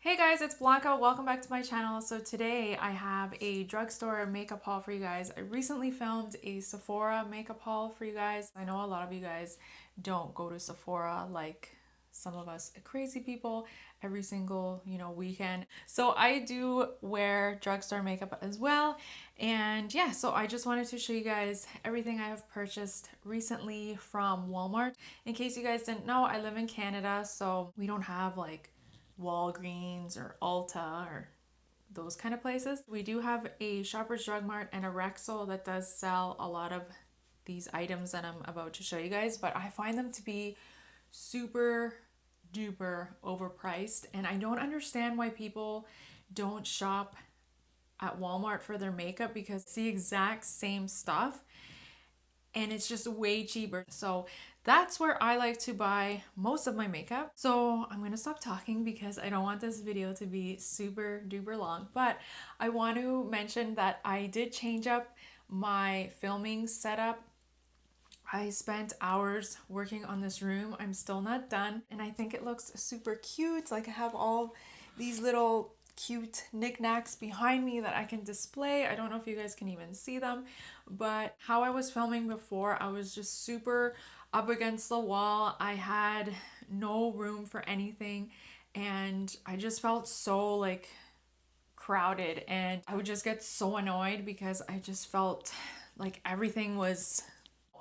Hey guys, it's Blanca. Welcome back to my channel. So today I have a drugstore makeup haul for you guys. I recently filmed a Sephora makeup haul for you guys. I know a lot of you guys don't go to Sephora like some of us crazy people every single, weekend. So I do wear drugstore makeup as well. And yeah, so I just wanted to show you guys everything I have purchased recently from Walmart. In case you guys didn't know, I live in Canada, so we don't have like Walgreens or Ulta or those kind of places. We do have a Shoppers Drug Mart and a Rexall that does sell a lot of these items that I'm about to show you guys, but I find them to be super duper overpriced, and I don't understand why people don't shop at Walmart for their makeup because it's the exact same stuff and it's just way cheaper. So that's where I like to buy most of my makeup. So I'm gonna stop talking because I don't want this video to be super duper long, but I want to mention that I did change up my filming setup. I spent hours working on this room. I'm still not done, and I think it looks super cute. Like I have all these little cute knickknacks behind me that I can display. I don't know if you guys can even see them, but how I was filming before, I was just super up against the wall. I had no room for anything, and I just felt so like crowded, and I would just get so annoyed because I just felt like everything was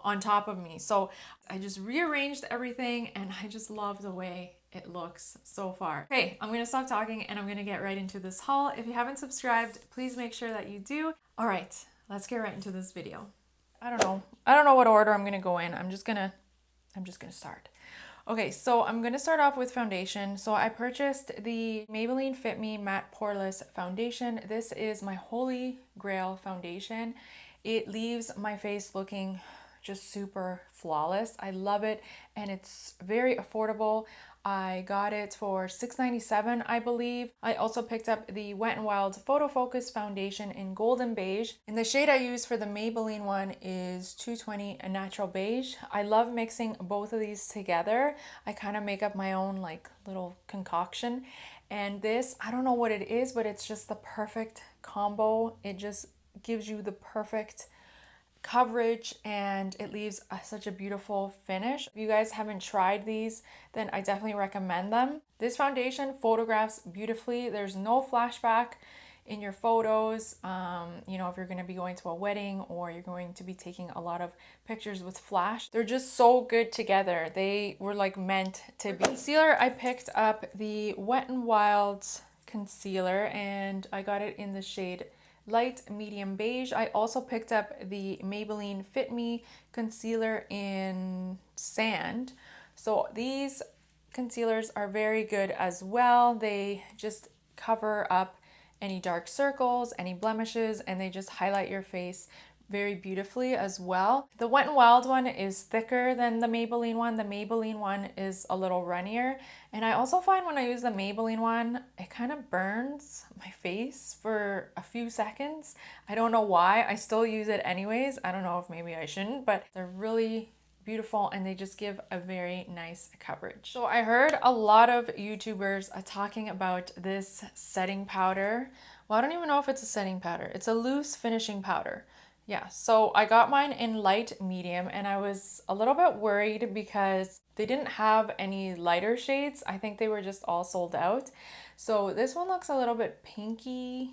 on top of me. So I just rearranged everything and I just love the way it looks so far. Okay, I'm gonna stop talking and I'm gonna get right into this haul. If you haven't subscribed, please make sure that you do. All right, let's get right into this video. I don't know what order I'm gonna go in. I'm just gonna start. Okay, so I'm gonna start off with foundation. So I purchased the Maybelline Fit Me Matte Poreless Foundation. This is my holy grail foundation. It leaves my face looking just super flawless. I love it, and it's very affordable. I got it for $6.97, I believe. I also picked up the Wet n Wild Photo Focus Foundation in Golden Beige. And the shade I use for the Maybelline one is 220 a Natural Beige. I love mixing both of these together. I kind of make up my own like little concoction. And this, I don't know what it is, but it's just the perfect combo. It just gives you the perfect coverage and it leaves such a beautiful finish. If you guys haven't tried these, then I definitely recommend them. This foundation photographs beautifully. There's no flashback in your photos. If you're going to be going to a wedding or you're going to be taking a lot of pictures with flash, they're just so good together. They were like meant to be. Concealer, I picked up the Wet n Wild concealer and I got it in the shade light medium beige. I also picked up the Maybelline Fit Me concealer in sand. So these concealers are very good as well. They just cover up any dark circles, any blemishes, and they just highlight your face very beautifully as well. The Wet n Wild one is thicker than the Maybelline one. The Maybelline one is a little runnier. And I also find when I use the Maybelline one, it kind of burns my face for a few seconds. I don't know why. I still use it anyways. I don't know if maybe I shouldn't, but they're really beautiful and they just give a very nice coverage. So I heard a lot of YouTubers talking about this setting powder. Well, I don't even know if it's a setting powder. It's a loose finishing powder. Yeah, so I got mine in light medium and I was a little bit worried because they didn't have any lighter shades. I think they were just all sold out. So this one looks a little bit pinky.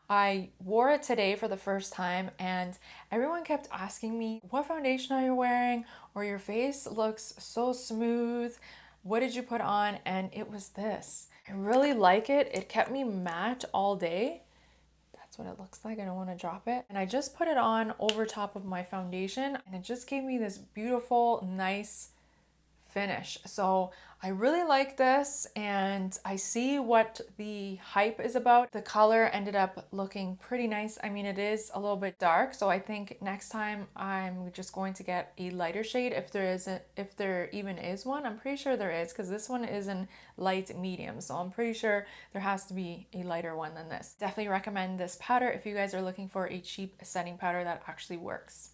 I wore it today for the first time and everyone kept asking me, what foundation are you wearing? Or your face looks so smooth. What did you put on? And it was this. I really like it. It kept me matte all day. That's what it looks like. I don't want to drop it. And I just put it on over top of my foundation and it just gave me this beautiful, nice finish. So I really like this and I see what the hype is about. The color ended up looking pretty nice. I mean, it is a little bit dark, so I think next time I'm just going to get a lighter shade if there even is one. I'm pretty sure there is because this one is in light medium, so I'm pretty sure there has to be a lighter one than this. Definitely recommend this powder if you guys are looking for a cheap setting powder that actually works.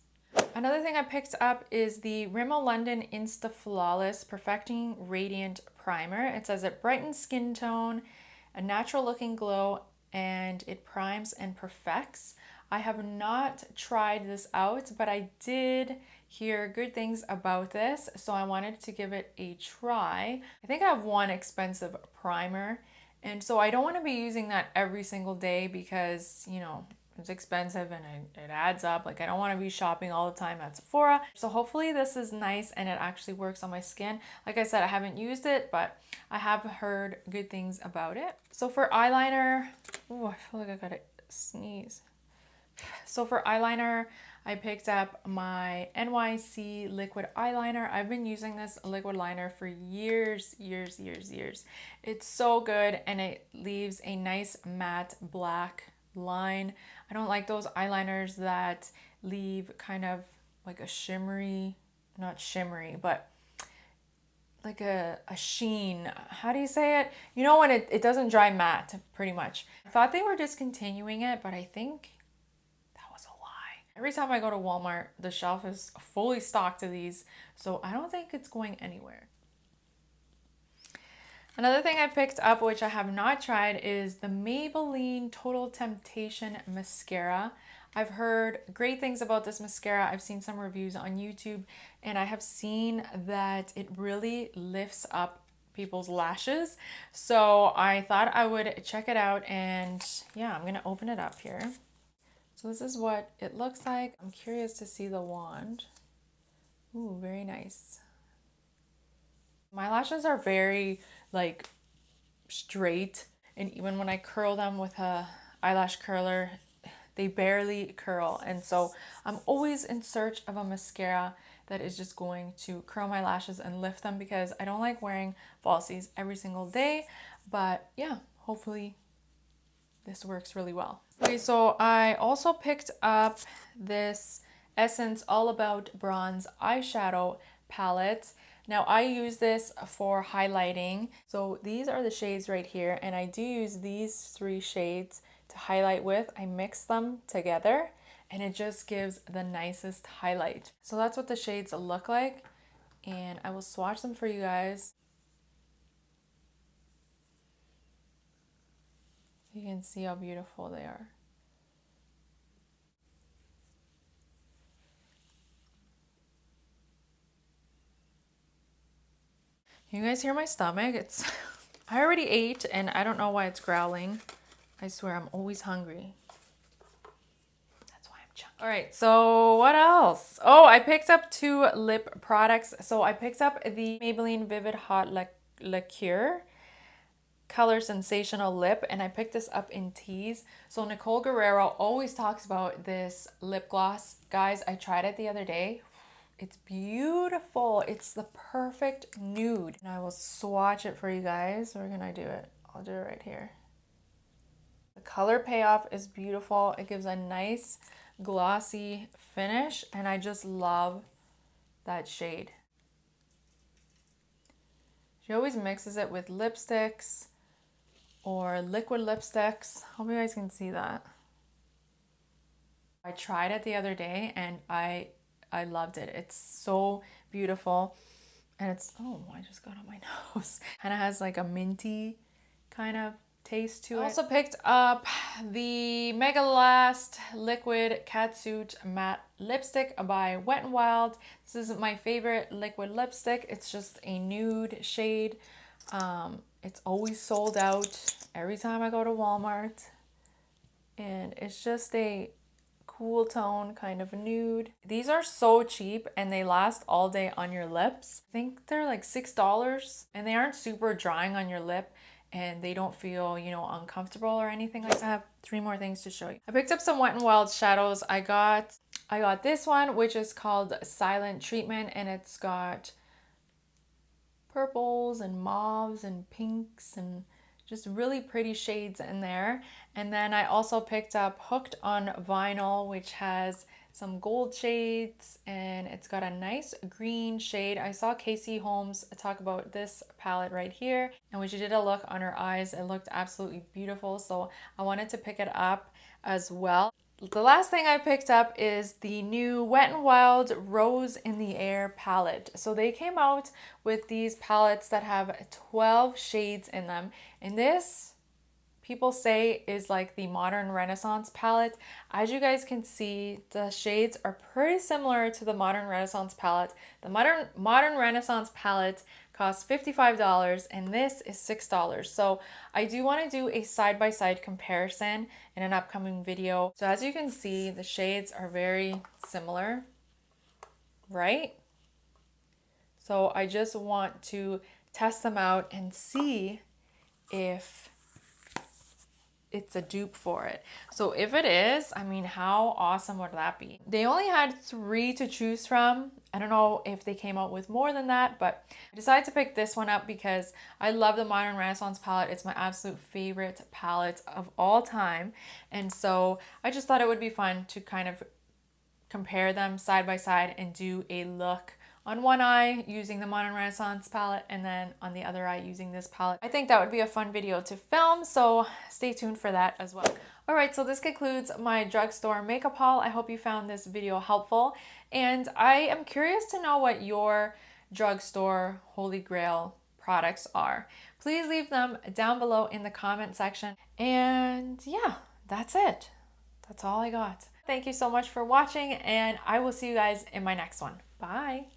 Another thing I picked up is the Rimmel London Insta Flawless Perfecting Radiant primer. It says it brightens skin tone, a natural looking glow, and it primes and perfects. I have not tried this out, but I did hear good things about this, so I wanted to give it a try. I think I have one expensive primer, and so I don't want to be using that every single day because, you know, it's expensive and it adds up. Like, I don't want to be shopping all the time at Sephora. So hopefully this is nice and it actually works on my skin. Like I said, I haven't used it, but I have heard good things about it. So for eyeliner, oh, I feel like I gotta sneeze. So for eyeliner, I picked up my NYC liquid eyeliner. I've been using this liquid liner for years. It's so good and it leaves a nice matte black line. I don't like those eyeliners that leave kind of like a shimmery, not shimmery, but like a sheen. How do you say it? You know, when it doesn't dry matte, pretty much. I thought they were discontinuing it, but I think every time I go to Walmart, the shelf is fully stocked of these, so I don't think it's going anywhere. Another thing I picked up, which I have not tried, is the Maybelline Total Temptation Mascara. I've heard great things about this mascara. I've seen some reviews on YouTube, and I have seen that it really lifts up people's lashes. So I thought I would check it out, and yeah, I'm gonna open it up here. So this is what it looks like. I'm curious to see the wand. Ooh, very nice. My lashes are very like straight, and even when I curl them with a eyelash curler, they barely curl. And so I'm always in search of a mascara that is just going to curl my lashes and lift them because I don't like wearing falsies every single day. But yeah, hopefully this works really well. Okay, so I also picked up this Essence All About Bronze eyeshadow palette. Now I use this for highlighting. So these are the shades right here, and I do use these 3 shades to highlight with. I mix them together and it just gives the nicest highlight. So that's what the shades look like, and I will swatch them for you guys. You can see how beautiful they are. You guys hear my stomach? It's I already ate and I don't know why it's growling. I swear I'm always hungry. That's why I'm chunky. All right, so what else? Oh, I picked up 2 lip products. So I picked up the Maybelline Vivid Hot Liqueur Color Sensational Lip, and I picked this up in teas. So Nicole Guerrero always talks about this lip gloss. Guys, I tried it the other day. It's beautiful. It's the perfect nude. And I will swatch it for you guys. Where can I do it? I'll do it right here. The color payoff is beautiful. It gives a nice glossy finish, and I just love that shade. She always mixes it with lipsticks or liquid lipsticks. Hope you guys can see that. I tried it the other day and I loved it. It's so beautiful, and it's, oh, I just got on my nose. And it has like a minty kind of taste to it. I also picked up the Mega Last Liquid Catsuit Matte Lipstick by Wet n Wild. This is my favorite liquid lipstick. It's just a nude shade. It's always sold out every time I go to Walmart, and it's just a cool tone kind of nude. These are so cheap and they last all day on your lips. I think they're like $6, and they aren't super drying on your lip, and they don't feel, you know, uncomfortable or anything. I have 3 more things to show you. I picked up some Wet n Wild shadows. I got this one, which is called Silent Treatment, and it's got purples and mauves and pinks and just really pretty shades in there. And then I also picked up Hooked on Vinyl, which has some gold shades, and it's got a nice green shade. I saw Casey Holmes talk about this palette right here, and when she did a look on her eyes, it looked absolutely beautiful. So I wanted to pick it up as well. The last thing I picked up is the new Wet n Wild Rose in the Air palette. So they came out with these palettes that have 12 shades in them. And this, people say, is like the Modern Renaissance palette. As you guys can see, the shades are pretty similar to the Modern Renaissance palette. The Modern Renaissance palette costs $55 and this is $6. So I do want to do a side-by-side comparison in an upcoming video. So as you can see, the shades are very similar, right? So I just want to test them out and see if it's a dupe for it. So if it is, I mean, how awesome would that be? They only had 3 to choose from. I don't know if they came out with more than that, but I decided to pick this one up because I love the Modern Renaissance palette. It's my absolute favorite palette of all time. And so I just thought it would be fun to kind of compare them side by side and do a look on one eye using the Modern Renaissance palette and then on the other eye using this palette. I think that would be a fun video to film, so stay tuned for that as well. Alright, so this concludes my drugstore makeup haul. I hope you found this video helpful, and I am curious to know what your drugstore holy grail products are. Please leave them down below in the comment section. And yeah, that's it. That's all I got. Thank you so much for watching, and I will see you guys in my next one. Bye.